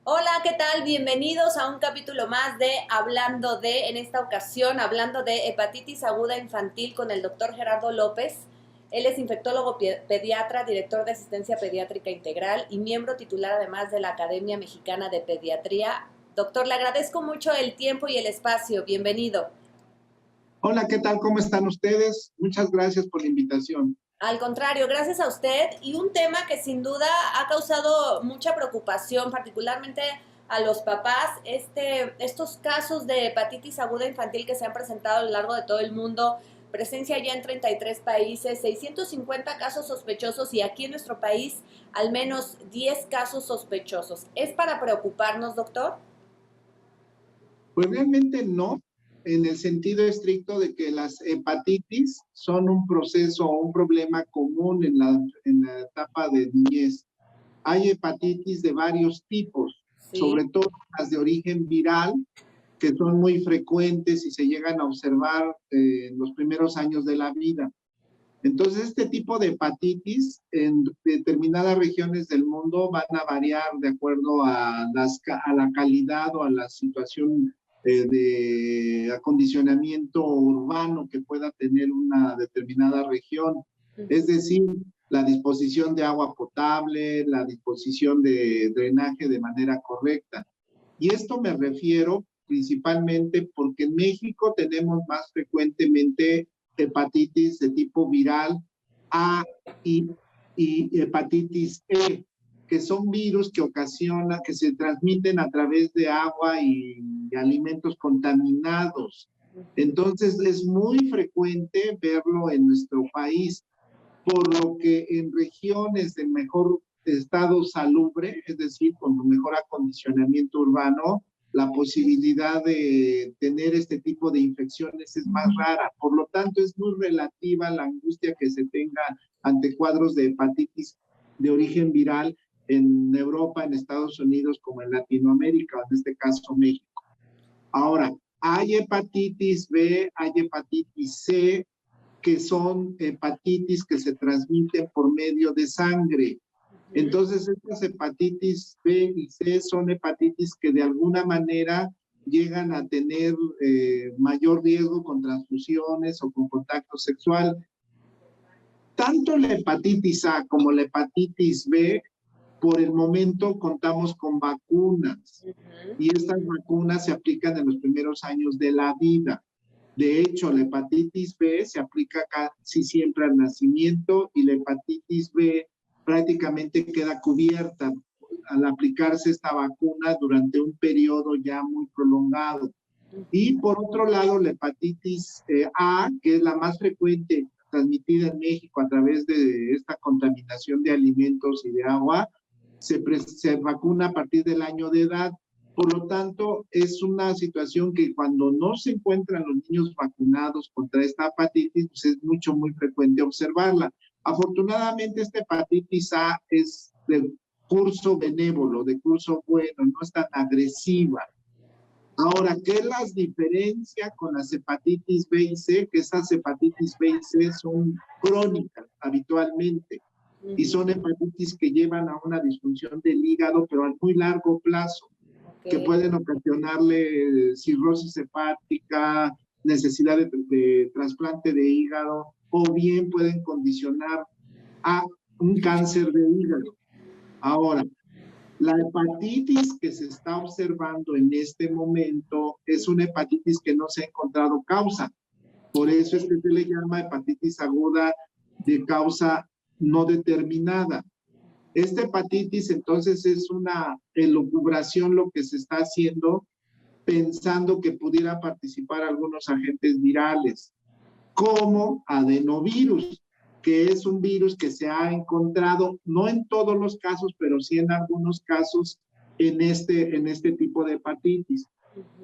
Hola, ¿qué tal? Bienvenidos a un capítulo más de Hablando de, en esta ocasión hablando de hepatitis aguda infantil con el doctor Gerardo López. Él es infectólogo pediatra, director de asistencia pediátrica integral y miembro titular además de la Academia Mexicana de Pediatría. Doctor, le agradezco mucho el tiempo y el espacio. Bienvenido. Hola, ¿qué tal? ¿Cómo están ustedes? Muchas gracias por la invitación. Al contrario, gracias a usted y un tema que sin duda ha causado mucha preocupación, particularmente a los papás, estos casos de hepatitis aguda infantil que se han presentado a lo largo de todo el mundo, presencia ya en 33 países, 650 casos sospechosos y aquí en nuestro país al menos 10 casos sospechosos. ¿Es para preocuparnos, doctor? Pues realmente no, en el sentido estricto de que las hepatitis son un proceso o un problema común en la etapa de niñez. Hay hepatitis de varios tipos, Sí. sobre todo las de origen viral, que son muy frecuentes y se llegan a observar en los primeros años de la vida. Entonces, este tipo de hepatitis en determinadas regiones del mundo van a variar de acuerdo a la calidad o a la situación de acondicionamiento urbano que pueda tener una determinada región. Es decir, la disposición de agua potable, la disposición de drenaje de manera correcta. Y esto me refiero principalmente porque en México tenemos más frecuentemente hepatitis de tipo viral A y, y hepatitis E, que son virus que ocasionan, que se transmiten a través de agua y alimentos contaminados. Entonces es muy frecuente verlo en nuestro país, por lo que en regiones de mejor estado salubre, es decir, con un mejor acondicionamiento urbano, la posibilidad de tener este tipo de infecciones es más rara. Por lo tanto, es muy relativa la angustia que se tenga ante cuadros de hepatitis de origen viral en Europa, en Estados Unidos, como en Latinoamérica, en este caso México. Ahora, hay hepatitis B, hay hepatitis C, que son hepatitis que se transmiten por medio de sangre. Entonces, estas hepatitis B y C son hepatitis que de alguna manera llegan a tener mayor riesgo con transfusiones o con contacto sexual. Tanto la hepatitis A como la hepatitis B, por el momento contamos con vacunas y estas vacunas se aplican en los primeros años de la vida. De hecho, la hepatitis B se aplica casi siempre al nacimiento y la hepatitis B prácticamente queda cubierta al aplicarse esta vacuna durante un periodo ya muy prolongado. Y por otro lado, la hepatitis A, que es la más frecuente transmitida en México a través de esta contaminación de alimentos y de agua, se vacuna a partir del año de edad. Por lo tanto, es una situación que cuando no se encuentran los niños vacunados contra esta hepatitis, pues es muy frecuente observarla. Afortunadamente, esta hepatitis A es de curso benévolo, de curso bueno, no es tan agresiva. Ahora, ¿qué las diferencia con las hepatitis B y C? Que esas hepatitis B y C son crónicas habitualmente y son hepatitis que llevan a una disfunción del hígado, pero a muy largo plazo, que pueden ocasionarle cirrosis hepática, necesidad de trasplante de hígado, o bien pueden condicionar a un cáncer de hígado. Ahora, la hepatitis que se está observando en este momento es una hepatitis que no se ha encontrado causa. Por eso es que se le llama hepatitis aguda de causa no determinada. Esta hepatitis entonces es una elucubración lo que se está haciendo pensando que pudiera participar algunos agentes virales, como adenovirus, que es un virus que se ha encontrado, no en todos los casos, pero sí en algunos casos en este tipo de hepatitis.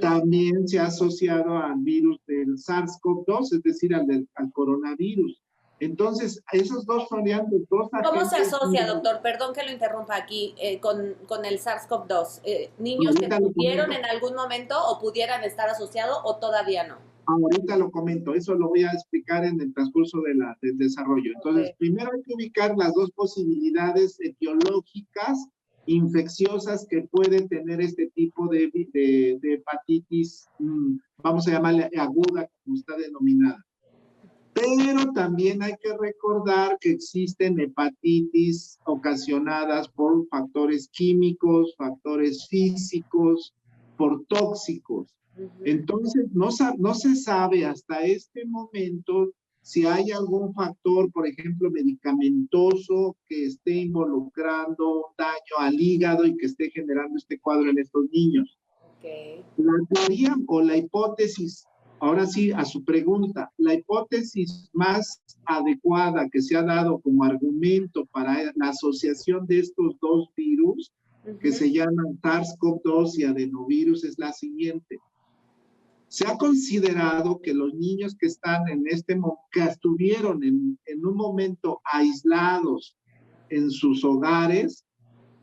También se ha asociado al virus del SARS-CoV-2, es decir, al coronavirus. Entonces, esos dos serían los dos agentes. ¿Cómo se asocia, doctor? Perdón que lo interrumpa aquí, con el SARS-CoV-2. ¿Niños que tuvieron en algún momento o pudieran estar asociados o todavía no? Ahorita lo comento, eso lo voy a explicar en el transcurso del desarrollo. Entonces, primero hay que ubicar las dos posibilidades etiológicas infecciosas que puede tener este tipo de hepatitis, vamos a llamarle aguda, como está denominada. Pero también hay que recordar que existen hepatitis ocasionadas por factores químicos, factores físicos, por tóxicos. Entonces, no se sabe hasta este momento si hay algún factor, por ejemplo, medicamentoso que esté involucrando daño al hígado y que esté generando este cuadro en estos niños. Okay. La teoría o la hipótesis, ahora sí, a su pregunta, la hipótesis más adecuada que se ha dado como argumento para la asociación de estos dos virus, que se llaman SARS-CoV-2 y adenovirus, es la siguiente. Se ha considerado que los niños que están que estuvieron en un momento aislados en sus hogares,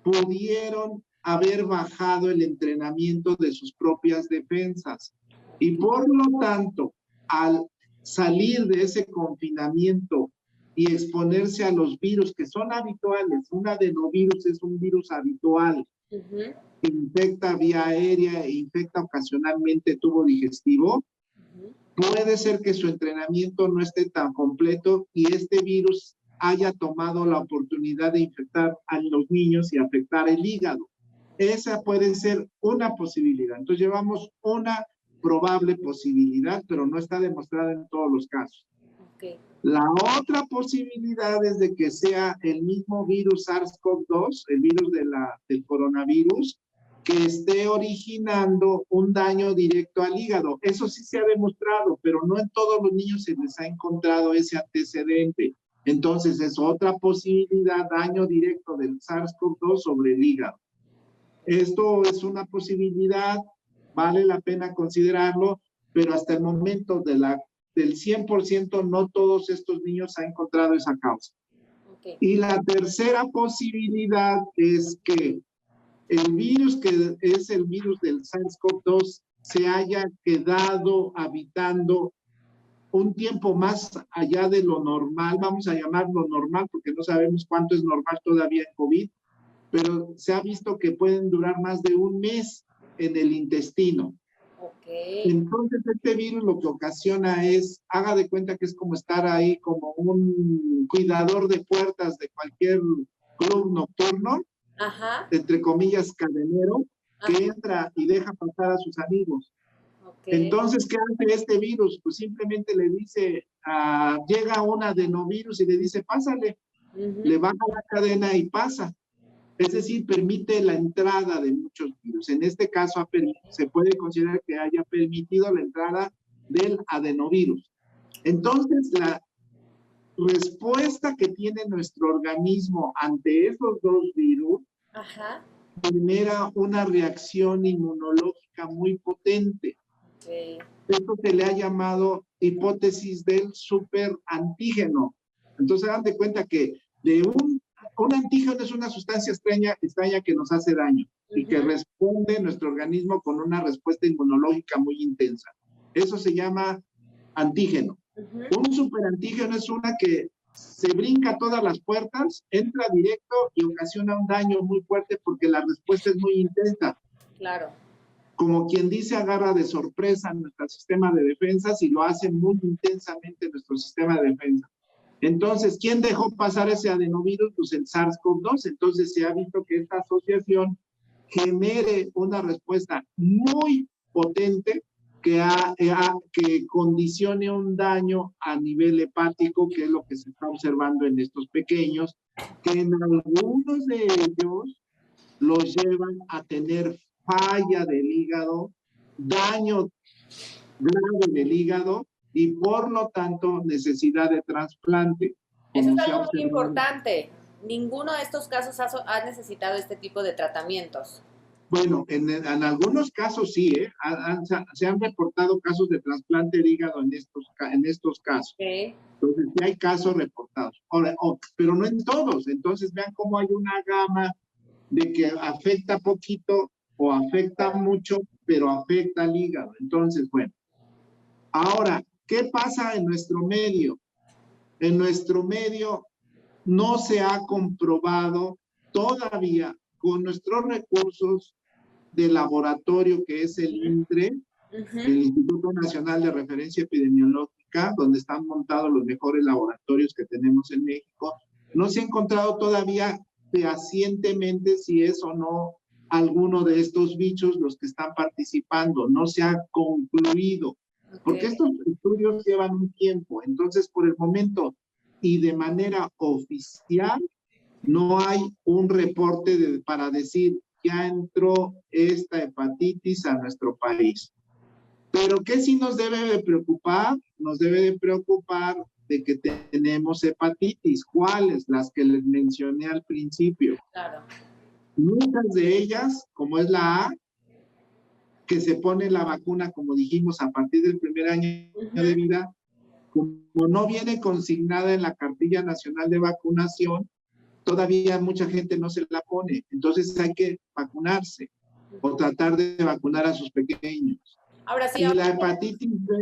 pudieron haber bajado el entrenamiento de sus propias defensas. Y por lo tanto, al salir de ese confinamiento y exponerse a los virus que son habituales, un adenovirus es un virus habitual, que infecta vía aérea e infecta ocasionalmente tubo digestivo, puede ser que su entrenamiento no esté tan completo y este virus haya tomado la oportunidad de infectar a los niños y afectar el hígado. Esa puede ser una posibilidad. Entonces llevamos una probable posibilidad, pero no está demostrada en todos los casos. Okay. La otra posibilidad es de que sea el mismo virus SARS-CoV-2, el virus del coronavirus, que esté originando un daño directo al hígado. Eso sí se ha demostrado, pero no en todos los niños se les ha encontrado ese antecedente. Entonces es otra posibilidad, daño directo del SARS-CoV-2 sobre el hígado. Esto es una posibilidad, vale la pena considerarlo, pero hasta el momento del 100% no todos estos niños han encontrado esa causa. Okay. Y la tercera posibilidad es que el virus que es el virus del SARS-CoV-2 se haya quedado habitando un tiempo más allá de lo normal, vamos a llamarlo normal porque no sabemos cuánto es normal todavía en COVID, pero se ha visto que pueden durar más de un mes en el intestino. Okay. Entonces este virus lo que ocasiona es, haga de cuenta que es como estar ahí como un cuidador de puertas de cualquier club nocturno, entre comillas cadenero, que entra y deja pasar a sus amigos. Okay. Entonces, ¿qué hace este virus? Pues simplemente le dice, llega un adenovirus y le dice, pásale, le baja la cadena y pasa. Es decir, permite la entrada de muchos virus. En este caso, se puede considerar que haya permitido la entrada del adenovirus. Entonces, la respuesta que tiene nuestro organismo ante esos dos virus genera una reacción inmunológica muy potente. Okay. Esto se le ha llamado hipótesis del superantígeno. Entonces, hagan de cuenta que un antígeno es una sustancia extraña que nos hace daño y que responde nuestro organismo con una respuesta inmunológica muy intensa. Eso se llama antígeno. Un superantígeno es una que se brinca todas las puertas, entra directo y ocasiona un daño muy fuerte porque la respuesta es muy intensa. Claro. Como quien dice, agarra de sorpresa nuestro sistema de defensas y lo hace muy intensamente nuestro sistema de defensa. Entonces, ¿quién dejó pasar ese adenovirus? Pues el SARS-CoV-2. Entonces, se ha visto que esta asociación genere una respuesta muy potente que condicione un daño a nivel hepático, que es lo que se está observando en estos pequeños, que en algunos de ellos los llevan a tener falla del hígado, daño grave del hígado, y por lo tanto necesidad de trasplante. Eso es algo muy importante. Ninguno de estos casos ha necesitado este tipo de tratamientos. Bueno, en algunos casos sí, se han reportado casos de trasplante de hígado en estos casos. Okay. Entonces, sí hay casos reportados. Ahora, pero no en todos. Entonces, vean cómo hay una gama de que afecta poquito o afecta mucho, pero afecta al hígado. Entonces, bueno. Ahora, ¿qué pasa en nuestro medio? En nuestro medio no se ha comprobado todavía con nuestros recursos de laboratorio, que es el INTRE, el Instituto Nacional de Referencia Epidemiológica, donde están montados los mejores laboratorios que tenemos en México, no se ha encontrado todavía fehacientemente si es o no alguno de estos bichos los que están participando. No se ha concluido, porque estos estudios llevan un tiempo. Entonces, por el momento y de manera oficial, no hay un reporte para decir ya entró esta hepatitis a nuestro país. Pero ¿qué sí nos debe de preocupar? Nos debe de preocupar de que tenemos hepatitis. ¿Cuáles? Las que les mencioné al principio. Claro. Muchas de ellas, como es la A, que se pone la vacuna, como dijimos, a partir del primer año de vida, como no viene consignada en la Cartilla Nacional de Vacunación, todavía mucha gente no se la pone. Entonces hay que vacunarse o tratar de vacunar a sus pequeños. Ahora sí. Y la hepatitis B.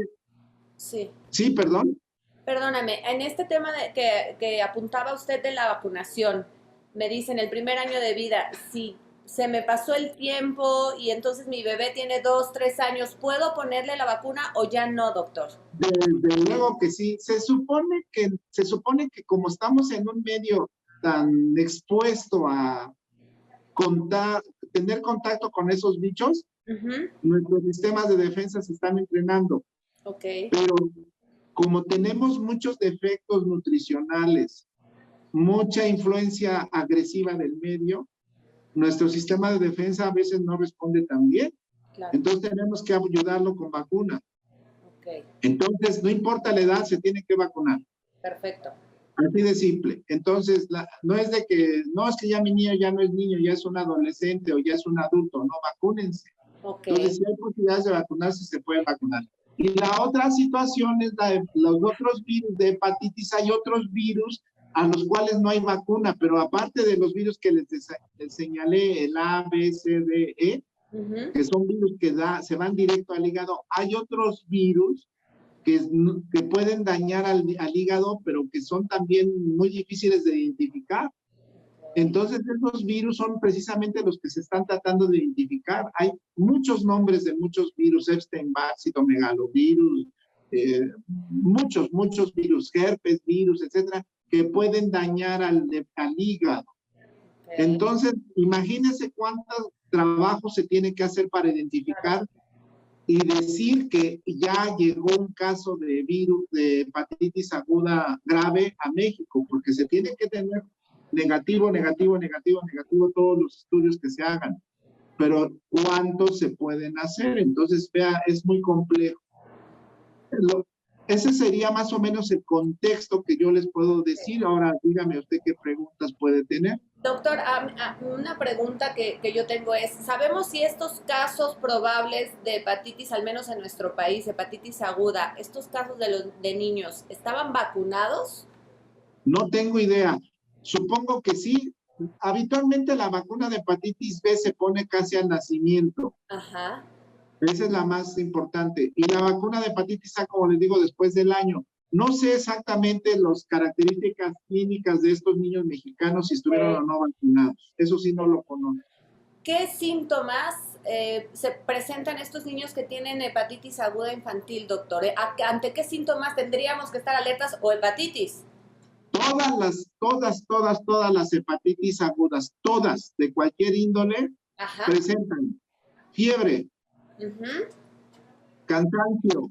Sí. Sí, perdón. Perdóname, en este tema que apuntaba usted de la vacunación, me dicen el primer año de vida, si se me pasó el tiempo y entonces mi bebé tiene 2, 3 años, ¿puedo ponerle la vacuna o ya no, doctor? Desde luego que sí. Se supone que como estamos en un medio tan expuesto a tener contacto con esos bichos, nuestros sistemas de defensa se están entrenando. Pero como tenemos muchos defectos nutricionales, mucha influencia agresiva del medio, nuestro sistema de defensa a veces no responde tan bien. Claro. Entonces tenemos que ayudarlo con vacuna. Entonces, no importa la edad, se tiene que vacunar. Perfecto. Así de simple. Entonces, no es de que, no es que ya mi niño ya no es niño, ya es un adolescente o ya es un adulto, no, vacúnense. Entonces, si hay posibilidades de vacunarse, se pueden vacunar. Y la otra situación es la de los otros virus de hepatitis. Hay otros virus a los cuales no hay vacuna, pero aparte de los virus que les señalé, el A, B, C, D, E, que son virus que se van directo al hígado, hay otros virus que pueden dañar al hígado, pero que son también muy difíciles de identificar. Entonces, esos virus son precisamente los que se están tratando de identificar. Hay muchos nombres de muchos virus, Epstein-Barr, citomegalovirus, muchos virus, herpes virus, etcétera, que pueden dañar al hígado. Entonces, imagínense cuántos trabajos se tiene que hacer para identificar y decir que ya llegó un caso de virus, de hepatitis aguda grave a México, porque se tiene que tener negativo todos los estudios que se hagan. Pero ¿cuántos se pueden hacer? Entonces, vea, es muy complejo. Ese sería más o menos el contexto que yo les puedo decir. Ahora, dígame usted qué preguntas puede tener. Doctor, una pregunta que yo tengo es, ¿sabemos si estos casos probables de hepatitis, al menos en nuestro país, hepatitis aguda, estos casos de niños, estaban vacunados? No tengo idea. Supongo que sí. Habitualmente la vacuna de hepatitis B se pone casi al nacimiento. Ajá. Esa es la más importante. Y la vacuna de hepatitis A, como les digo, después del año. No sé exactamente las características clínicas de estos niños mexicanos, si estuvieron o no vacunados. Eso sí no lo conozco. ¿Qué síntomas se presentan estos niños que tienen hepatitis aguda infantil, doctor? ¿Ante qué síntomas tendríamos que estar alertas o hepatitis? Todas las hepatitis agudas, todas, de cualquier índole, presentan fiebre, cansancio,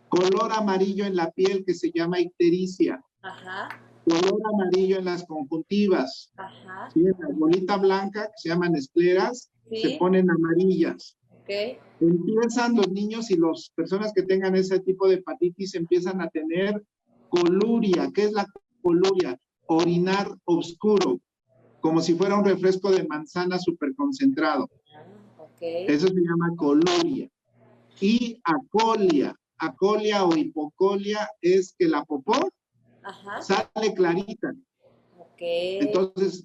color amarillo en la piel que se llama ictericia, color amarillo en las conjuntivas, ¿sí? En la bolita blanca que se llaman escleras, se ponen amarillas. Empiezan los niños y las personas que tengan ese tipo de hepatitis empiezan a tener coluria. ¿Qué es la coluria? Orinar oscuro, como si fuera un refresco de manzana súper concentrado. Eso se llama coluria. Y acolia. Acolia o hipocolia es que la popó sale clarita. Entonces,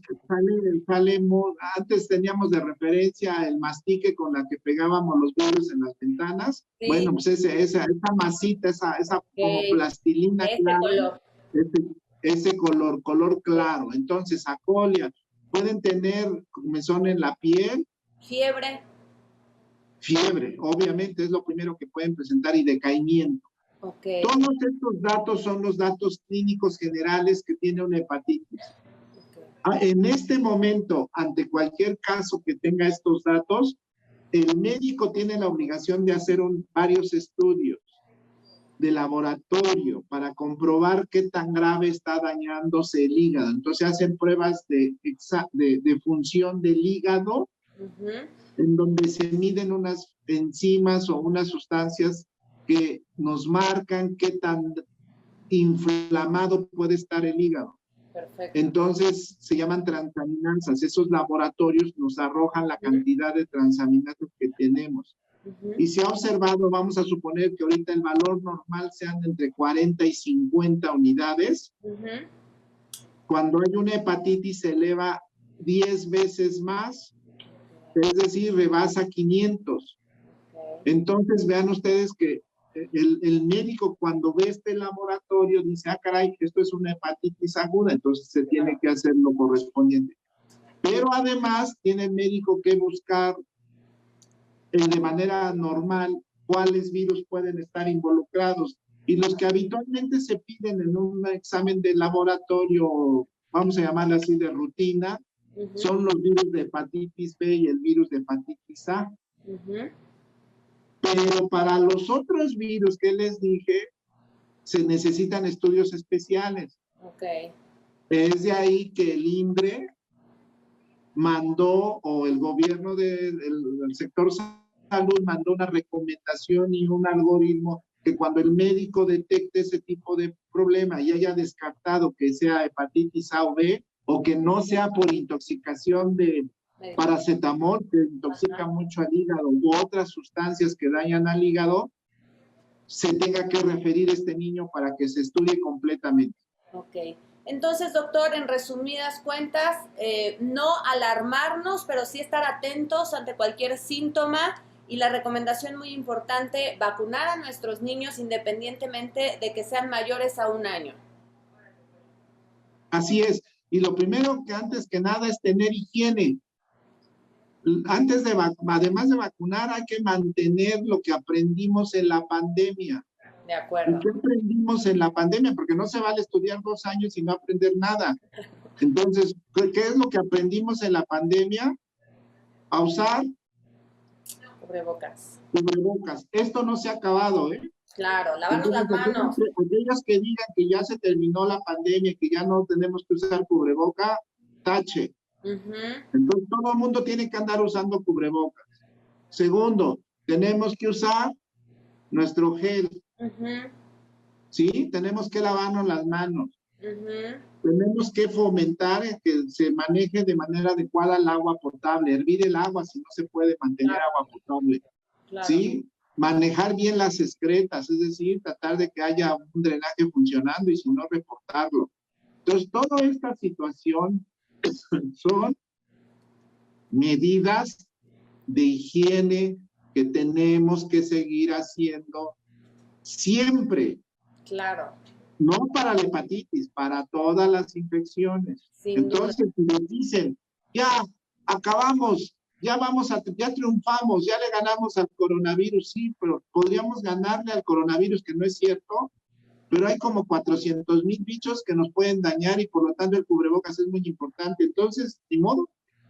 antes teníamos de referencia el mastique con la que pegábamos los virus en las ventanas. Bueno, pues esa masita, esa como plastilina clara, ese color claro. Entonces, acolia. pueden tener comezón en la piel, Fiebre. fiebre, obviamente es lo primero que pueden presentar, y decaimiento. Ok. Todos estos datos son los datos clínicos generales que tiene una hepatitis. Okay. En este momento, ante cualquier caso que tenga estos datos, el médico tiene la obligación de hacer varios estudios de laboratorio para comprobar qué tan grave está dañándose el hígado. Entonces hacen pruebas de función del hígado, en donde se miden unas enzimas o unas sustancias que nos marcan qué tan inflamado puede estar el hígado. Perfecto. Entonces se llaman transaminasas. Esos laboratorios nos arrojan la cantidad de transaminasas que tenemos. Y se ha observado, vamos a suponer que ahorita el valor normal sean entre 40 y 50 unidades. Cuando hay una hepatitis se eleva 10 veces más, es decir, rebasa 500. Entonces vean ustedes que el médico cuando ve este laboratorio dice, ah, caray, esto es una hepatitis aguda, entonces se tiene que hacer lo correspondiente. Pero además tiene el médico que buscar de manera normal cuáles virus pueden estar involucrados. Y los que habitualmente se piden en un examen de laboratorio, vamos a llamarlo así, de rutina, son los virus de hepatitis B y el virus de hepatitis A. Pero para los otros virus que les dije, se necesitan estudios especiales. Okay. Es de ahí que el INDRE mandó, o el gobierno del sector salud mandó una recomendación y un algoritmo que cuando el médico detecte ese tipo de problema y haya descartado que sea hepatitis A o B, o que no sea por intoxicación de paracetamol, que intoxica mucho al hígado, u otras sustancias que dañan al hígado, se tenga que referir a este niño para que se estudie completamente. Ok. Entonces, doctor, en resumidas cuentas, no alarmarnos, pero sí estar atentos ante cualquier síntoma, y la recomendación muy importante, vacunar a nuestros niños independientemente de que sean mayores a 1 año. Así es. Y lo primero que antes que nada es tener higiene. Antes de además de vacunar, hay que mantener lo que aprendimos en la pandemia. De acuerdo. ¿Y qué aprendimos en la pandemia? Porque no se vale estudiar 2 años y no aprender nada. Entonces, ¿qué es lo que aprendimos en la pandemia? A usar cubrebocas. Cubrebocas. Esto no se ha acabado, ¿eh? Claro, lavarnos las manos. Aquellos que digan que ya se terminó la pandemia, que ya no tenemos que usar cubreboca, tache. Entonces, todo el mundo tiene que andar usando cubrebocas. Segundo, tenemos que usar nuestro gel. ¿Sí? Tenemos que lavarnos las manos. Tenemos que fomentar que se maneje de manera adecuada el agua potable. Hervir el agua si no se puede mantener agua potable. ¿Sí? Manejar bien las excretas, es decir, tratar de que haya un drenaje funcionando y si no, reportarlo. Entonces, toda esta situación son medidas de higiene que tenemos que seguir haciendo siempre. Claro. No para la hepatitis, para todas las infecciones. Entonces, si les dicen, ya acabamos, ya triunfamos, ya le ganamos al coronavirus, sí, pero podríamos ganarle al coronavirus, que no es cierto, pero hay como 400,000 bichos que nos pueden dañar y por lo tanto el cubrebocas es muy importante. Entonces, ni modo,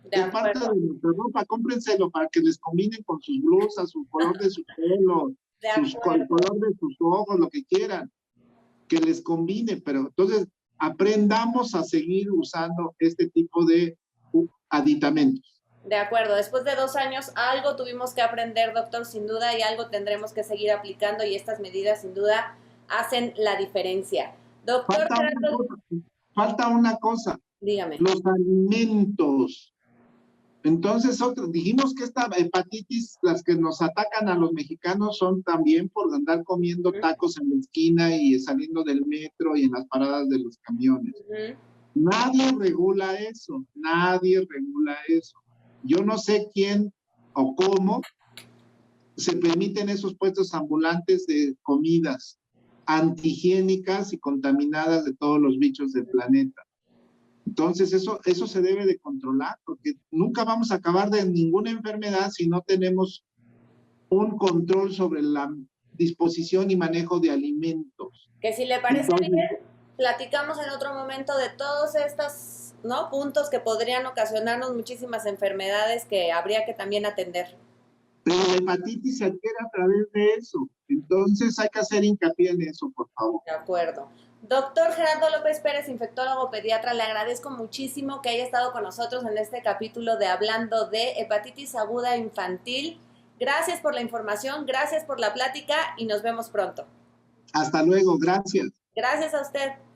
es parte de nuestra ropa, cómprenselo para que les combinen con sus blusas, su color de su pelo, el color de sus ojos, lo que quieran, que les combine, pero entonces aprendamos a seguir usando este tipo de aditamentos. De acuerdo, después de 2 años algo tuvimos que aprender, doctor, sin duda, y algo tendremos que seguir aplicando, y estas medidas sin duda hacen la diferencia. Doctor, falta una cosa. Dígame. Los alimentos. Entonces, dijimos que esta hepatitis, las que nos atacan a los mexicanos son también por andar comiendo tacos en la esquina y saliendo del metro y en las paradas de los camiones. Nadie regula eso, nadie regula eso. Yo no sé quién o cómo se permiten esos puestos ambulantes de comidas antihigiénicas y contaminadas de todos los bichos del planeta. Entonces, eso se debe de controlar, porque nunca vamos a acabar de ninguna enfermedad si no tenemos un control sobre la disposición y manejo de alimentos. Que si le parece Entonces, bien, platicamos en otro momento de todos estos, ¿no?, puntos que podrían ocasionarnos muchísimas enfermedades que habría que también atender. pero la hepatitis se adquiere a través de eso. Entonces, hay que hacer hincapié en eso, por favor. De acuerdo. Doctor Gerardo López Pérez, infectólogo pediatra, le agradezco muchísimo que haya estado con nosotros en este capítulo de Hablando de Hepatitis Aguda Infantil. Gracias por la información, gracias por la plática y nos vemos pronto. Hasta luego, gracias. Gracias a usted.